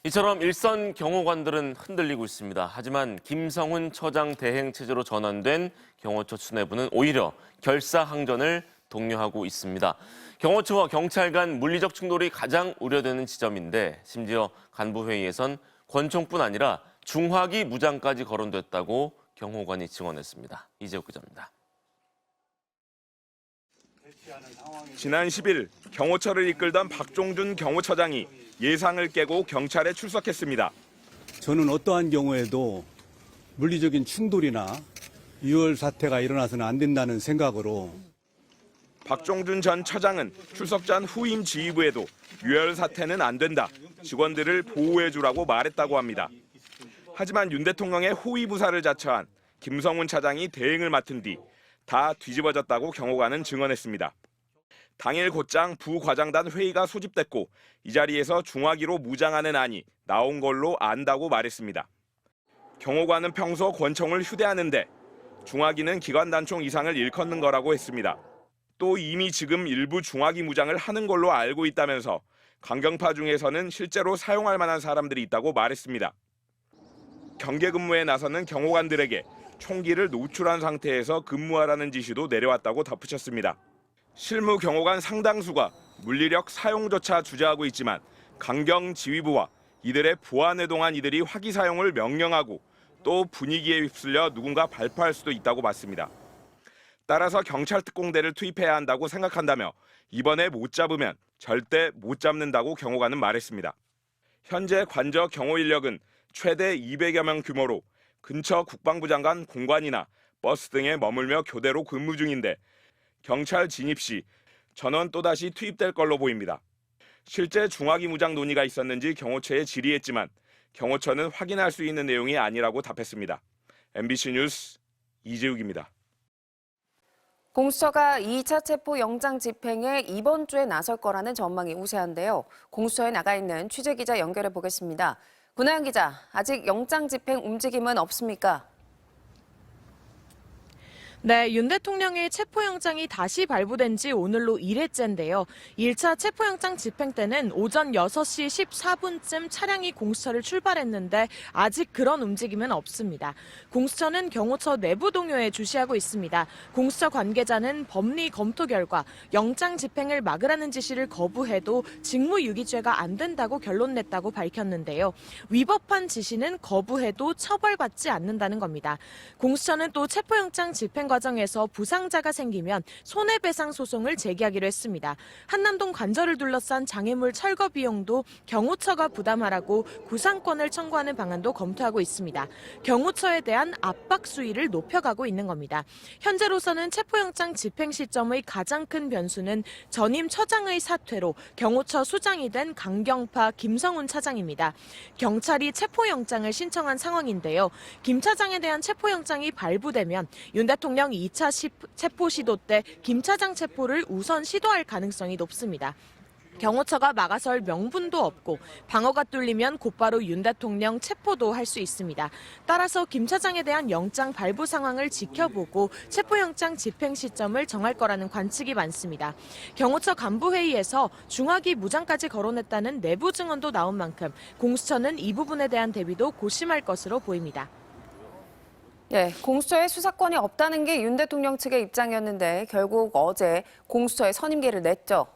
이처럼 일선 경호관들은 흔들리고 있습니다. 하지만 김성훈 처장 대행 체제로 전환된 경호처 수뇌부는 오히려 결사항전을 독려하고 있습니다. 경호처와 경찰 간 물리적 충돌이 가장 우려되는 지점인데 심지어 간부회의에선 권총뿐 아니라 중화기 무장까지 거론됐다고 경호관이 증언했습니다. 이재욱 기자입니다. 지난 10일 경호처를 이끌던 박종준 경호처장이 예상을 깨고 경찰에 출석했습니다. 저는 어떠한 경우에도 물리적인 충돌이나 유혈 사태가 일어나서는 안 된다는 생각으로 박종준 전 처장은 출석 전 후임 지휘부에도 유혈 사태는 안 된다, 직원들을 보호해주라고 말했다고 합니다. 하지만 윤 대통령의 호위 부사를 자처한 김성훈 차장이 대행을 맡은 뒤 다 뒤집어졌다고 경호관은 증언했습니다. 당일 곧장 부과장단 회의가 소집됐고 이 자리에서 중화기로 무장하는 안이 나온 걸로 안다고 말했습니다. 경호관은 평소 권총을 휴대하는데 중화기는 기관단총 이상을 일컫는 거라고 했습니다. 또 이미 지금 일부 중화기 무장을 하는 걸로 알고 있다면서 강경파 중에서는 실제로 사용할 만한 사람들이 있다고 말했습니다. 경계 근무에 나서는 경호관들에게 총기를 노출한 상태에서 근무하라는 지시도 내려왔다고 덧붙였습니다. 실무 경호관 상당수가 물리력 사용조차 주저하고 있지만 강경 지휘부와 이들의 보안에 동한 이들이 화기 사용을 명령하고 또 분위기에 휩쓸려 누군가 발포할 수도 있다고 봤습니다. 따라서 경찰 특공대를 투입해야 한다고 생각한다며 이번에 못 잡으면 절대 못 잡는다고 경호관은 말했습니다. 현재 관저 경호 인력은 최대 200여 명 규모로 근처 국방부 장관 공관이나 버스 등에 머물며 교대로 근무 중인데 경찰 진입 시 전원 또다시 투입될 걸로 보입니다. 실제 중화기 무장 논의가 있었는지 경호처에 질의했지만 경호처는 확인할 수 있는 내용이 아니라고 답했습니다. MBC 뉴스 이재욱입니다. 공수처가 2차 체포 영장 집행에 이번 주에 나설 거라는 전망이 우세한데요. 공수처에 나가 있는 취재기자 연결해 보겠습니다. 구나영 기자, 아직 영장 집행 움직임은 없습니까? 네, 윤 대통령의 체포영장이 다시 발부된 지 오늘로 1회째인데요. 1차 체포영장 집행 때는 오전 6시 14분쯤 차량이 공수처를 출발했는데 아직 그런 움직임은 없습니다. 공수처는 경호처 내부 동요에 주시하고 있습니다. 공수처 관계자는 법리 검토 결과 영장 집행을 막으라는 지시를 거부해도 직무유기죄가 안 된다고 결론 냈다고 밝혔는데요. 위법한 지시는 거부해도 처벌받지 않는다는 겁니다. 공수처는 또 체포영장 집행 과정에서 부상자가 생기면 손해배상 소송을 제기하기로 했습니다. 한남동 관저를 둘러싼 장애물 철거 비용도 경호처가 부담하라고 구상권을 청구하는 방안도 검토하고 있습니다. 경호처에 대한 압박 수위를 높여가고 있는 겁니다. 현재로서는 체포영장 집행 시점의 가장 큰 변수는 전임 처장의 사퇴로 경호처 수장이 된 강경파 김성훈 차장입니다. 경찰이 체포영장을 신청한 상황인데요. 김 차장에 대한 체포영장이 발부되면 윤 대통령 2차 체포 시도 때 김 차장 체포를 우선 시도할 가능성이 높습니다. 경호처가 막아설 명분도 없고 방어가 뚫리면 곧바로 윤 대통령 체포도 할 수 있습니다. 따라서 김 차장에 대한 영장 발부 상황을 지켜보고 체포영장 집행 시점을 정할 거라는 관측이 많습니다. 경호처 간부회의에서 중화기 무장까지 거론했다는 내부 증언도 나온 만큼 공수처는 이 부분에 대한 대비도 고심할 것으로 보입니다. 예, 공수처에 수사권이 없다는 게 윤 대통령 측의 입장이었는데 결국 어제 공수처에 선임계를 냈죠.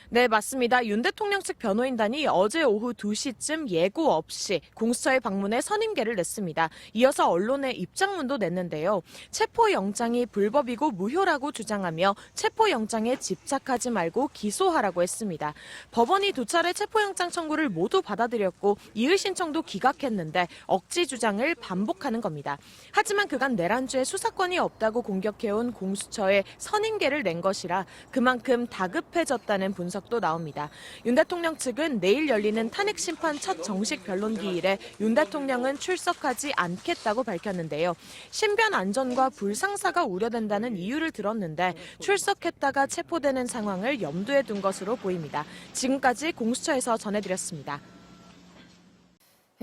네, 맞습니다. 윤 대통령 측 변호인단이 어제 오후 2시쯤 예고 없이 공수처에 방문해 선임계를 냈습니다. 이어서 언론에 입장문도 냈는데요. 체포영장이 불법이고 무효라고 주장하며 체포영장에 집착하지 말고 기소하라고 했습니다. 법원이 두 차례 체포영장 청구를 모두 받아들였고 이의 신청도 기각했는데 억지 주장을 반복하는 겁니다. 하지만 그간 내란죄 수사권이 없다고 공격해온 공수처에 선임계를 낸 것이라 그만큼 다급해졌다는 분석 도 나옵니다. 윤 대통령 측은 내일 열리는 탄핵 심판 첫 정식 변론기일에 윤 대통령은 출석하지 않겠다고 밝혔는데요. 신변 안전과 불상사가 우려된다는 이유를 들었는데 출석했다가 체포되는 상황을 염두에 둔 것으로 보입니다. 지금까지 공수처에서 전해드렸습니다.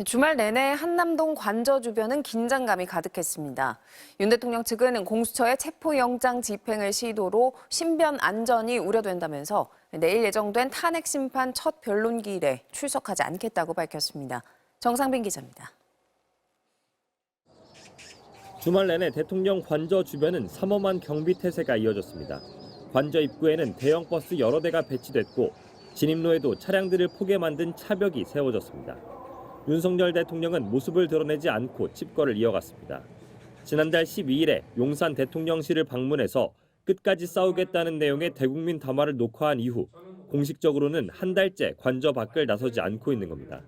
주말 내내 한남동 관저 주변은 긴장감이 가득했습니다. 윤 대통령 측은 공수처의 체포영장 집행을 시도로 신변 안전이 우려된다면서 내일 예정된 탄핵 심판 첫 변론기일에 출석하지 않겠다고 밝혔습니다. 정상빈 기자입니다. 주말 내내 대통령 관저 주변은 삼엄한 경비 태세가 이어졌습니다. 관저 입구에는 대형 버스 여러 대가 배치됐고 진입로에도 차량들을 포개 만든 차벽이 세워졌습니다. 윤석열 대통령은 모습을 드러내지 않고 칩거를 이어갔습니다. 지난달 12일에 용산 대통령실을 방문해서 끝까지 싸우겠다는 내용의 대국민 담화를 녹화한 이후 공식적으로는 한 달째 관저 밖을 나서지 않고 있는 겁니다.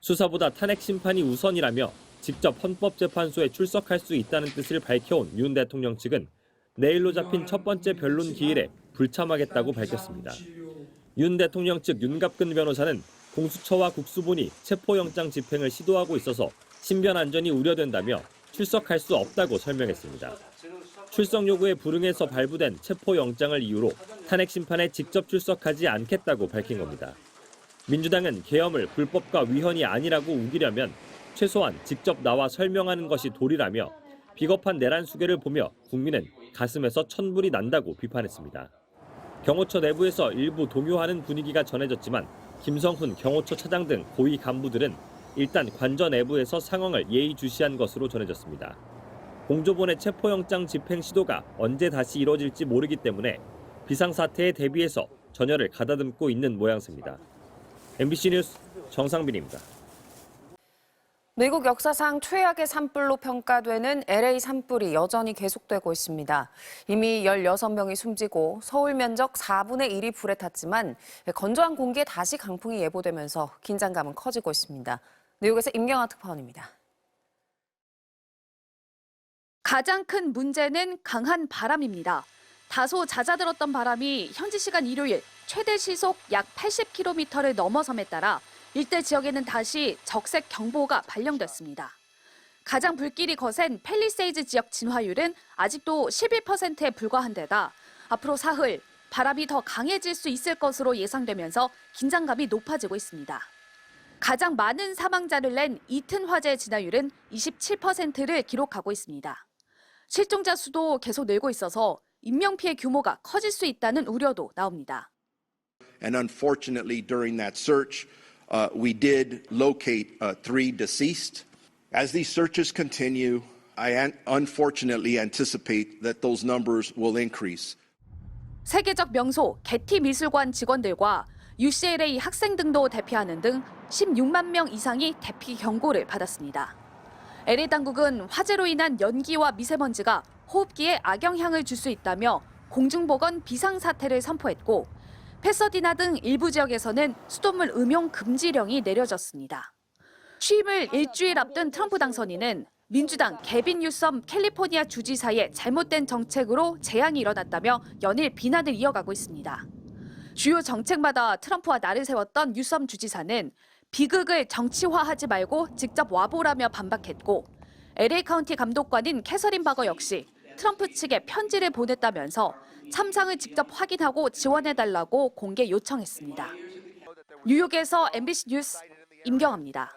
수사보다 탄핵 심판이 우선이라며 직접 헌법재판소에 출석할 수 있다는 뜻을 밝혀온 윤 대통령 측은 내일로 잡힌 첫 번째 변론 기일에 불참하겠다고 밝혔습니다. 윤 대통령 측 윤갑근 변호사는 공수처와 국수본이 체포영장 집행을 시도하고 있어서 신변 안전이 우려된다며 출석할 수 없다고 설명했습니다. 출석 요구에 불응해서 발부된 체포영장을 이유로 탄핵 심판에 직접 출석하지 않겠다고 밝힌 겁니다. 민주당은 계엄을 불법과 위헌이 아니라고 우기려면 최소한 직접 나와 설명하는 것이 도리라며 비겁한 내란 수계를 보며 국민은 가슴에서 천불이 난다고 비판했습니다. 경호처 내부에서 일부 동요하는 분위기가 전해졌지만 김성훈 경호처 차장 등 고위 간부들은 일단 관저 내부에서 상황을 예의주시한 것으로 전해졌습니다. 공조본의 체포영장 집행 시도가 언제 다시 이뤄질지 모르기 때문에 비상사태에 대비해서 전열을 가다듬고 있는 모양새입니다. MBC 뉴스 정상빈입니다. 미국 역사상 최악의 산불로 평가되는 LA 산불이 여전히 계속되고 있습니다. 이미 16명이 숨지고 서울 면적 4분의 1이 불에 탔지만 건조한 공기에 다시 강풍이 예보되면서 긴장감은 커지고 있습니다. 뉴욕에서 임경아 특파원입니다. 가장 큰 문제는 강한 바람입니다. 다소 잦아들었던 바람이 현지 시간 일요일 최대 시속 약 80km를 넘어섬에 따라 일대 지역에는 다시 적색 경보가 발령됐습니다. 가장 불길이 거센 팰리세이즈 지역 진화율은 아직도 11%에 불과한 데다 앞으로 사흘 바람이 더 강해질 수 있을 것으로 예상되면서 긴장감이 높아지고 있습니다. 가장 많은 사망자를 낸 이튼 화재 진화율은 27%를 기록하고 있습니다. 실종자 수도 계속 늘고 있어서 인명피해 규모가 커질 수 있다는 우려도 나옵니다. And unfortunately, during that search, we did locate 3 deceased. As these searches continue, I unfortunately anticipate that those numbers will increase. 세계적 명소 게티 미술관 직원들과 UCLA 학생 등도 대피하는 등 16만 명 이상이 대피 경고를 받았습니다. LA 당국은 화재로 인한 연기와 미세먼지가 호흡기에 악영향을 줄 수 있다며 공중보건 비상사태를 선포했고 패서디나 등 일부 지역에서는 수돗물 음용 금지령이 내려졌습니다. 취임을 일주일 앞둔 트럼프 당선인은 민주당 개빈 뉴섬 캘리포니아 주지사의 잘못된 정책으로 재앙이 일어났다며 연일 비난을 이어가고 있습니다. 주요 정책마다 트럼프와 날을 세웠던 뉴섬 주지사는 비극을 정치화하지 말고 직접 와보라며 반박했고 LA 카운티 감독관인 캐서린 바거 역시 트럼프 측에 편지를 보냈다면서 참상을 직접 확인하고 지원해달라고 공개 요청했습니다. 뉴욕에서 MBC 뉴스 임경아입니다.